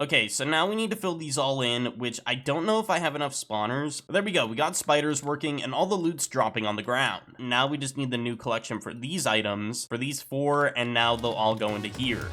Okay, so now we need to fill these all in, which I don't know if I have enough spawners. There we go, we got spiders working and all the loot's dropping on the ground. Now we just need the new collection for these items, for these 4, and now they'll all go into here.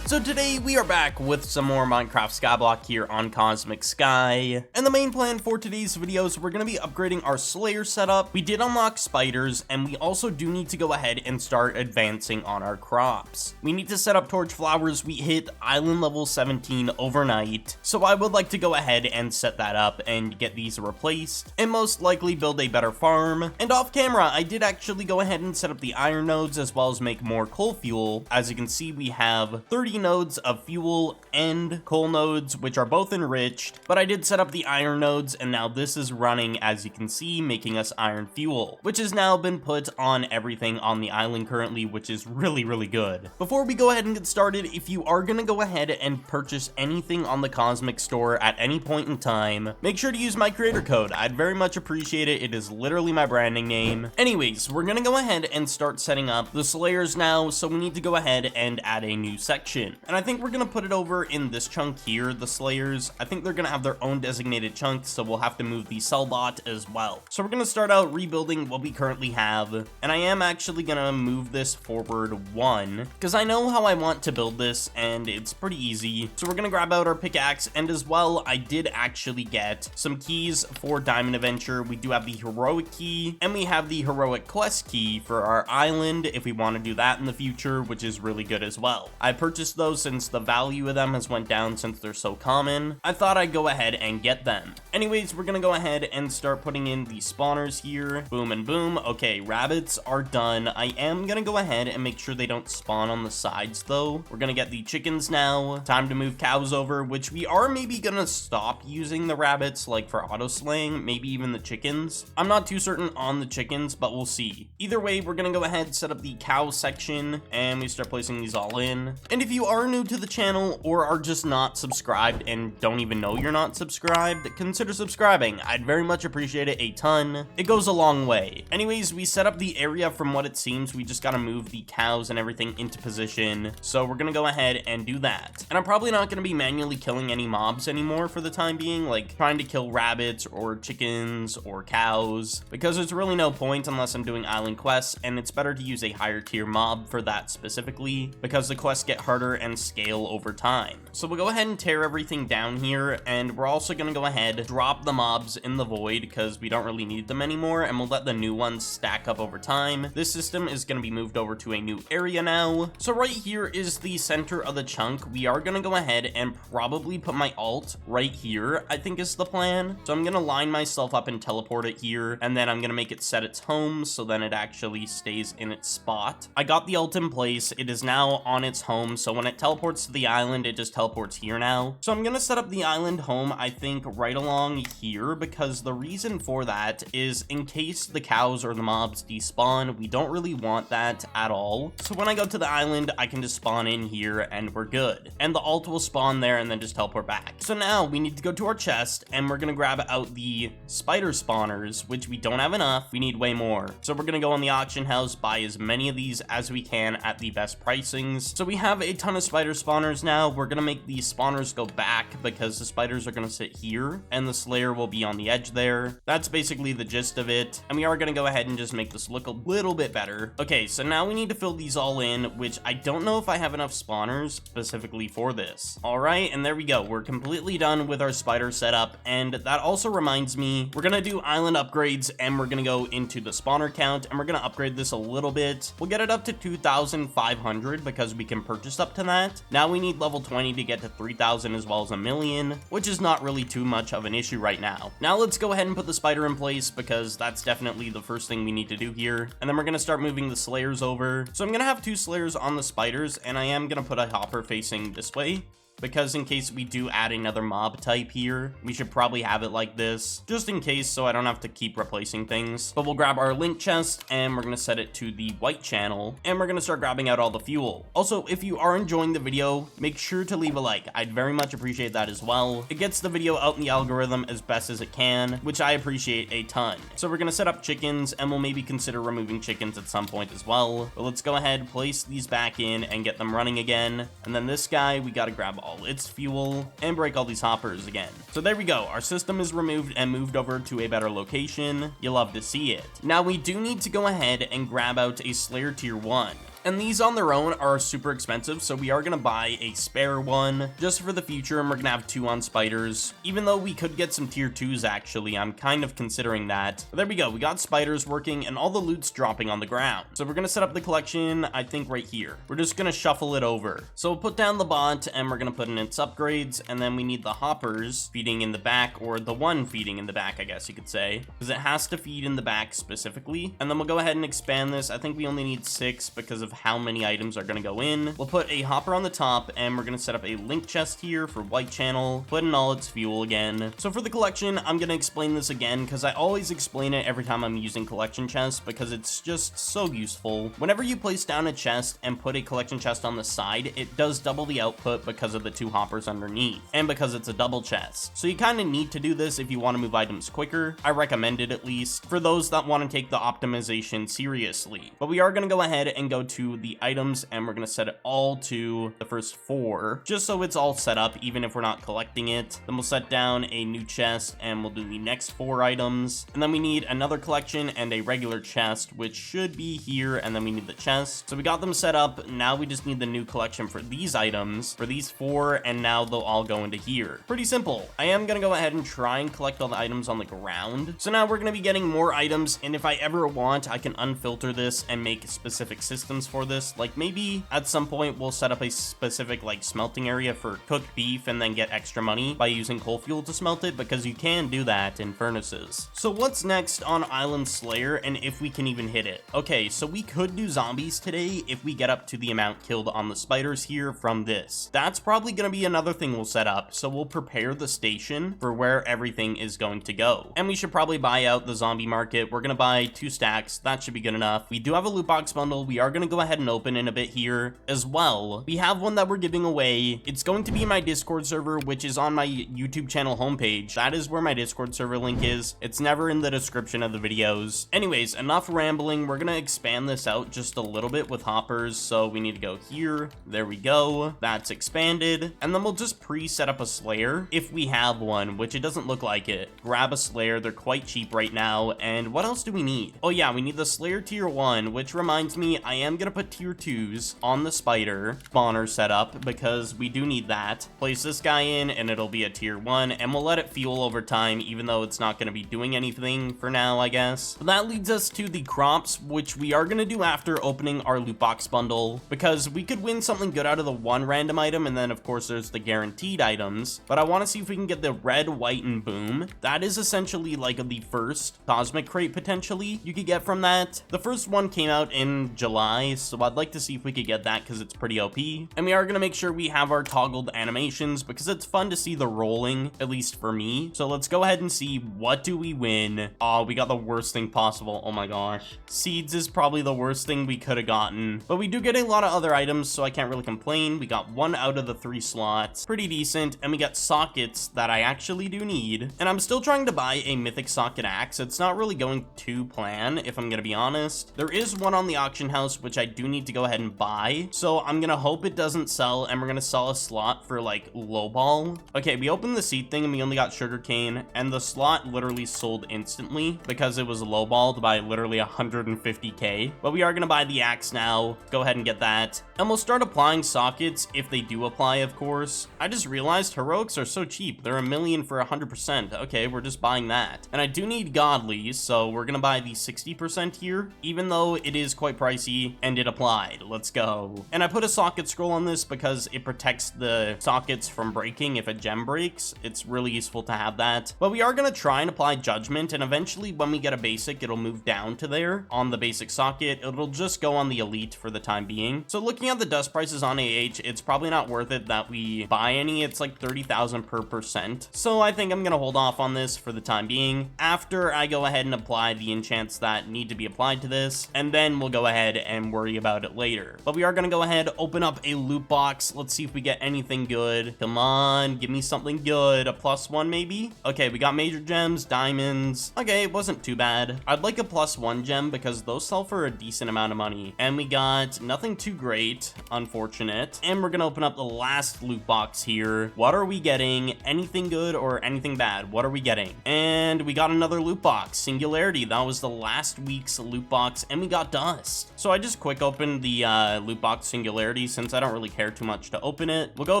So today we are back with some more Minecraft Skyblock here on Cosmic Sky. And the main plan for today's video is we're going to be upgrading our Slayer setup. We did unlock spiders, and we also do need to go ahead and start advancing on our crops. We need to set up torch flowers. We hit island level 17 overnight, so I would like to go ahead and set that up and get these replaced, and most likely build a better farm. And off camera, I did actually go ahead and set up the iron nodes as well as make more coal fuel. As you can see, we have 30 nodes of fuel and coal nodes, which are both enriched, but I did set up the iron nodes, and now this is running, as you can see, making us iron fuel, which has now been put on everything on the island currently, which is really good. Before we go ahead and get started, if you are gonna go ahead and purchase anything on the Cosmic Store at any point in time, make sure to use my creator code. I'd very much appreciate it. It is literally my branding name. Anyways, we're gonna go ahead and start setting up the Slayers now, so we need to go ahead and add a new section. And I think we're gonna put it over in this chunk here, the Slayers. I think they're gonna have their own designated chunks, so we'll have to move the cell bot as well. So we're gonna start out rebuilding what we currently have, and I am actually gonna move this forward 1, because I know how I want to build this, and it's pretty easy. So we're gonna grab out our pickaxe, and as well, I did actually get some keys for Diamond Adventure. We do have the heroic key, and we have the heroic quest key for our island, if we want to do that in the future, which is really good as well. I purchased those since the value of them has went down since they're so common. I thought I'd go ahead and get them. Anyways, we're gonna go ahead and start putting in the spawners here. Boom and boom. Okay, rabbits are done. I am gonna go ahead and make sure they don't spawn on the sides though. We're gonna get the chickens now. Time to move cows over, which we are maybe gonna stop using the rabbits like for auto slaying, maybe even the chickens. I'm not too certain on the chickens, but we'll see. Either way, we're gonna go ahead, set up the cow section, and we start placing these all in. And if you are new to the channel or are just not subscribed and don't even know you're not subscribed, consider subscribing. I'd very much appreciate it a ton. It goes a long way. Anyways, we set up the area. From what it seems, we just gotta move the cows and everything into position, so we're gonna go ahead and do that. And I'm probably not gonna be manually killing any mobs anymore for the time being, like trying to kill rabbits or chickens or cows, because there's really no point unless I'm doing island quests, and it's better to use a higher tier mob for that specifically, because the quests get harder and scale over time. So we'll go ahead and tear everything down here, and we're also going to go ahead, drop the mobs in the void because we don't really need them anymore, and we'll let the new ones stack up over time. This system is going to be moved over to a new area now. So right here is the center of the chunk. We are going to go ahead and probably put my alt right here, I think is the plan. So I'm going to line myself up and teleport it here, and then I'm going to make it set its home so then it actually stays in its spot. I got the alt in place. It is now on its home, so when it teleports to the island, it just teleports here now. So I'm gonna set up the island home, I think, right along here, because the reason for that is in case the cows or the mobs despawn, we don't really want that at all. So when I go to the island, I can just spawn in here and we're good. And the alt will spawn there and then just teleport back. So now we need to go to our chest and we're gonna grab out the spider spawners, which we don't have enough. We need way more. So we're gonna go on the auction house, buy as many of these as we can at the best pricings. So we have a ton of spider spawners now. We're gonna make these spawners go back because the spiders are gonna sit here and the Slayer will be on the edge there. That's basically the gist of it. And we are gonna go ahead and just make this look a little bit better. Okay, so now we need to fill these all in, which I don't know if I have enough spawners specifically for this. All right, and there we go. We're completely done with our spider setup. And that also reminds me, we're gonna do island upgrades and we're gonna go into the spawner count and we're gonna upgrade this a little bit. We'll get it up to 2,500 because we can purchase up to that. Now we need level 20 to get to 3,000 as well as 1,000,000, which is not really too much of an issue right now. Now let's go ahead and put the spider in place because that's definitely the first thing we need to do here. And then we're gonna start moving the Slayers over. So I'm gonna have 2 Slayers on the spiders and I am gonna put a hopper facing this way. because in case we do add another mob type here, we should probably have it like this, just in case, so I don't have to keep replacing things. But we'll grab our link chest and we're gonna set it to the white channel, and we're gonna start grabbing out all the fuel. Also, if you are enjoying the video, make sure to leave a like. I'd very much appreciate that as well. It gets the video out in the algorithm as best as it can, which I appreciate a ton. So we're gonna set up chickens, and we'll maybe consider removing chickens at some point as well. But let's go ahead, place these back in and get them running again. And then this guy, we gotta grab all its fuel and break all these hoppers again. So there we go. Our system is removed and moved over to a better location. You'll love to see it. Now we do need to go ahead and grab out a Slayer tier 1. And these on their own are super expensive, so we are gonna buy a spare one just for the future, and we're gonna have 2 on spiders. Even though we could get some tier 2s actually, I'm kind of considering that. But there we go, we got spiders working and all the loot's dropping on the ground. So we're gonna set up the collection, I think right here. We're just gonna shuffle it over. So we'll put down the bot and we're gonna put in its upgrades, and then we need the hoppers feeding in the back, or the one feeding in the back, I guess you could say, because it has to feed in the back specifically. And then we'll go ahead and expand this. I think we only need 6 because of how many items are going to go in. We'll put a hopper on the top, and we're going to set up a link chest here for white channel, put in all its fuel again. So for the collection, I'm going to explain this again because I always explain it every time I'm using collection chests because it's just so useful. Whenever you place down a chest and put a collection chest on the side, it does double the output because of the 2 hoppers underneath and because it's a double chest. So you kind of need to do this if you want to move items quicker. I recommend it, at least for those that want to take the optimization seriously. But we are going to go ahead and go to the items, and we're going to set it all to the first 4 just so it's all set up even if we're not collecting it. Then we'll set down a new chest and we'll do the next 4 items, and then we need another collection and a regular chest, which should be here, and then we need the chest. So we got them set up. Now we just need the new collection for these items, for these 4, and now they'll all go into here. Pretty simple. I am going to go ahead and try and collect all the items on the ground. So now we're going to be getting more items, and if I ever want, I can unfilter this and make specific systems for this. Like maybe at some point we'll set up a specific like smelting area for cooked beef and then get extra money by using coal fuel to smelt it, because you can do that in furnaces. So what's next on Island Slayer, and if we can even hit it? Okay, so we could do zombies today if we get up to the amount killed on the spiders here from this. That's probably going to be another thing we'll set up, so we'll prepare the station for where everything is going to go. And we should probably buy out the zombie market. We're going to buy 2 stacks. That should be good enough. We do have a loot box bundle. We are going to go ahead and open in a bit here as well. We have one that we're giving away. It's going to be my Discord server, which is on my YouTube channel homepage. That is where my Discord server link is. It's never in the description of the videos. Anyways, enough rambling. We're gonna expand this out just a little bit with hoppers. So we need to go here. There we go. That's expanded. And then we'll just pre-set up a Slayer if we have one, which it doesn't look like it. Grab a Slayer. They're quite cheap right now. And what else do we need? Oh yeah, we need the Slayer tier 1, which reminds me, I am gonna put tier 2s on the spider spawner setup because we do need that. Place this guy in and it'll be a tier 1, and we'll let it fuel over time, even though it's not going to be doing anything for now, I guess. But that leads us to the crops, which we are going to do after opening our loot box bundle, because we could win something good out of the 1 random item, and then of course there's the guaranteed items. But I want to see if we can get the red, white, and boom. That is essentially like the first cosmic crate potentially you could get from that. The first one came out in July, so I'd like to see if we could get that because it's pretty OP. And we are going to make sure we have our toggled animations because it's fun to see the rolling, at least for me. So let's go ahead and see, what do we win? Oh, we got the worst thing possible. Oh my gosh. Seeds is probably the worst thing we could have gotten, but we do get a lot of other items, so I can't really complain. We got 1 out of the 3 slots. Pretty decent. And we got sockets that I actually do need. And I'm still trying to buy a mythic socket axe. It's not really going to plan, if I'm going to be honest. There is one on the auction house, which I do need to go ahead and buy. So I'm going to hope it doesn't sell, and we're going to sell a slot for like lowball. Okay, we opened the seed thing and we only got sugarcane, and the slot literally sold instantly because it was lowballed by literally 150k. But we are going to buy the axe now. Go ahead and get that. And we'll start applying sockets if they do apply, of course. I just realized heroics are so cheap. They're 1 million for 100%. Okay, we're just buying that. And I do need godly, so we're going to buy the 60% here, even though it is quite pricey and and it applied. Let's go. And I put a socket scroll on this because it protects the sockets from breaking if a gem breaks. It's really useful to have that. But we are going to try and apply judgment, and eventually when we get a basic, it'll move down to there on the basic socket. It'll just go on the elite for the time being. So looking at the dust prices on AH, it's probably not worth it that we buy any. It's like 30,000 per percent. So I think I'm going to hold off on this for the time being after I go ahead and apply the enchants that need to be applied to this, and then we'll go ahead and worry about it later. But we are going to go ahead, open up a loot box. Let's see if we get anything good. Come on, give me something good. A +1 maybe? Okay, we got major gems, diamonds. Okay, it wasn't too bad. I'd like a +1 gem because those sell for a decent amount of money. And we got nothing too great, unfortunate. And we're going to open up the last loot box here. What are we getting? Anything good or anything bad? What are we getting? And we got another loot box, Singularity. That was the last week's loot box, and we got dust. So I just quick opened the loot box Singularity since I don't really care too much to open it. We'll go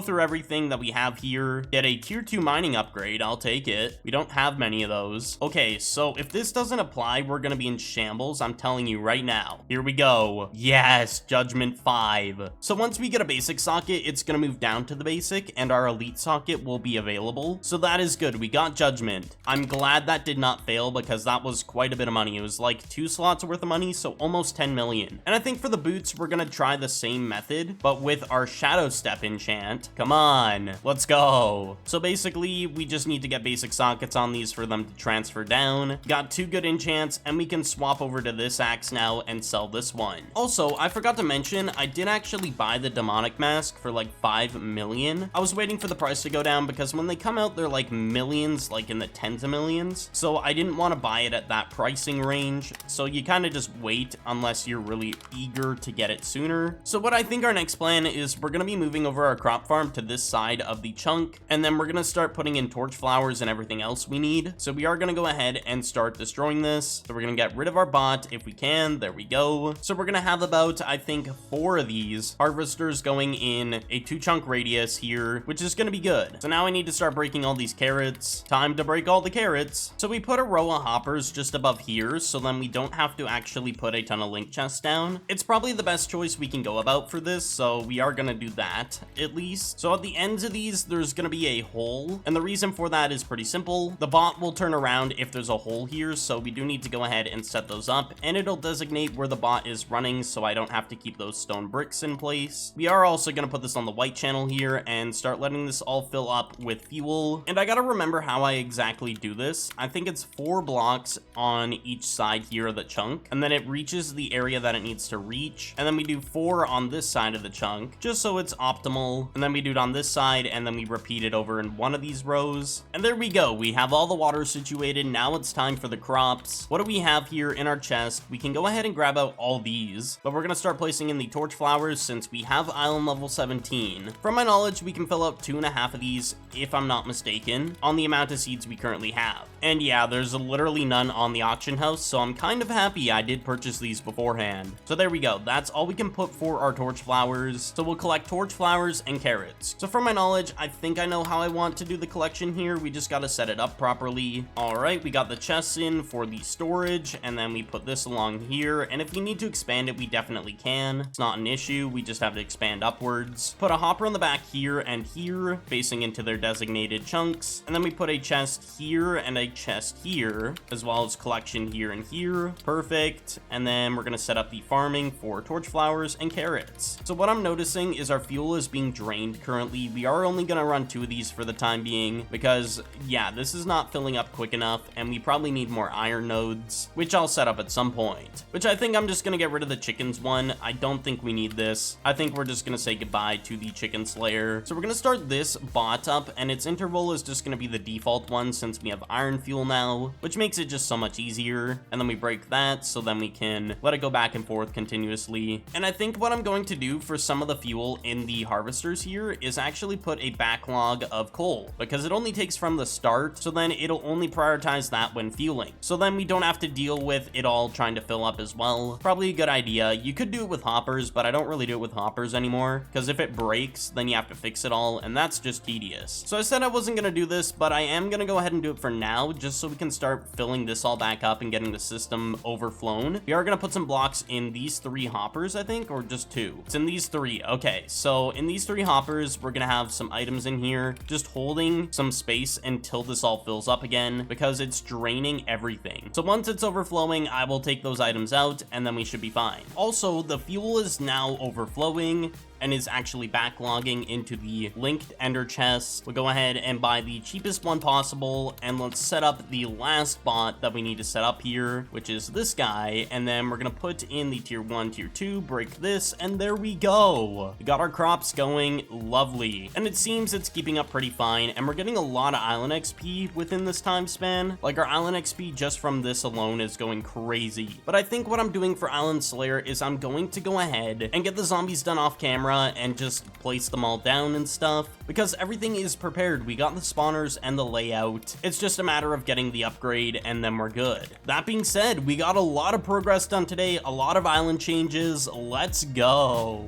through everything that we have here. Get a tier 2 mining upgrade. I'll take it. We don't have many of those. Okay, so if this doesn't apply, we're gonna be in shambles. I'm telling you right now. Here we go. Yes, Judgment 5. So once we get a basic socket, it's gonna move down to the basic, and our elite socket will be available. So that is good. We got Judgment. I'm glad that did not fail because that was quite a bit of money. It was like 2 slots worth of money, so almost 10 million. And I think for the boots, we're gonna try the same method, but with our Shadow Step enchant. Come on, let's go. So basically, we just need to get basic sockets on these for them to transfer down. Got 2 good enchants, and we can swap over to this axe now and sell this one. Also, I forgot to mention, I did actually buy the demonic mask for like 5 million. I was waiting for the price to go down because when they come out, they're like millions, like in the tens of millions. So I didn't want to buy it at that pricing range. So you kind of just wait unless you're really eager to get it sooner. So what I think our next plan is we're going to be moving over our crop farm to this side of the chunk, and then we're going to start putting in torch flowers and everything else we need. So we are going to go ahead and start destroying this. So we're going to get rid of our bot if we can. There we go. So we're going to have about, I think, 4 of these harvesters going in a 2 chunk radius here, which is going to be good. So now I need to start breaking all these carrots. Time to break all the carrots. So we put a row of hoppers just above here, so then we don't have to actually put a ton of link chests down. It's probably the best choice we can go about for this, so we are going to do that at least. So at the ends of these, there's going to be a hole, and the reason for that is pretty simple. The bot will turn around if there's a hole here, so we do need to go ahead and set those up, and it'll designate where the bot is running, so I don't have to keep those stone bricks in place. We are also going to put this on the white channel here and start letting this all fill up with fuel. And I got to remember how I exactly do this. I think it's 4 blocks on each side here of the chunk, and then it reaches the area that it needs to reach, and then we do 4 on this side of the chunk just so it's optimal, and then we do it on this side, and then we repeat it over in one of these rows. And there we go. We have all the water situated. Now it's time for the crops. What do we have here in our chest? We can go ahead and grab out all these, but we're going to start placing in the torch flowers since we have island level 17. From my knowledge, we can fill up 2.5 of these, if I'm not mistaken, on the amount of seeds we currently have. And yeah, there's literally none on the auction house, so I'm kind of happy I did purchase these beforehand. So there we go. That's all we can put for our torch flowers. So we'll collect torch flowers and carrots. So from my knowledge, I think I know how I want to do the collection here. We just got to set it up properly. All right, we got the chests in for the storage, and then we put this along here. And if we need to expand it, we definitely can. It's not an issue. We just have to expand upwards. Put a hopper on the back here and here, facing into their designated chunks. And then we put a chest here and a chest here, as well as collection here and here. Perfect. And then we're going to set up the farming for torch flowers and carrots. So what I'm noticing is our fuel is being drained currently. We are only going to run 2 of these for the time being because, yeah, this is not filling up quick enough, and we probably need more iron nodes, which I'll set up at some point. Which I think I'm just going to get rid of the chickens one. I don't think we need this. I think we're just going to say goodbye to the chicken slayer. So we're going to start this bot up, and its interval is just going to be the default one since we have iron fuel now, which makes it just so much easier. And then we break that, so then we can let it go back and forth continuously. And I think what I'm going to do for some of the fuel in the harvesters here is actually put a backlog of coal, because it only takes from the start, so then it'll only prioritize that when fueling. So then we don't have to deal with it all trying to fill up as well. Probably a good idea. You could do it with hoppers, but I don't really do it with hoppers anymore, because if it breaks, then you have to fix it all, and that's just tedious. So I said I wasn't going to do this, but I am going to go ahead and do it for now, now, just so we can start filling this all back up and getting the system overflown. We are going to put some blocks in these 3 hoppers, I think, or just 2. It's in these 3. Okay, so in these 3 hoppers, we're going to have some items in here, just holding some space until this all fills up again, because it's draining everything. So once it's overflowing, I will take those items out, and then we should be fine. Also, the fuel is now overflowing and is actually backlogging into the linked ender chest. We'll go ahead and buy the cheapest one possible, and let's set up the last bot that we need to set up here, which is this guy, and then we're gonna put in the tier 1, tier 2, break this, and there we go. We got our crops going, lovely. And it seems it's keeping up pretty fine, and we're getting a lot of island XP within this time span. Like, our island XP just from this alone is going crazy. But I think what I'm doing for Island Slayer is I'm going to go ahead and get the zombies done off camera and just place them all down and stuff, because everything is prepared. We got the spawners and the layout. It's just a matter of getting the upgrade, and then we're good. That being said, we got a lot of progress done today, a lot of island changes. Let's go.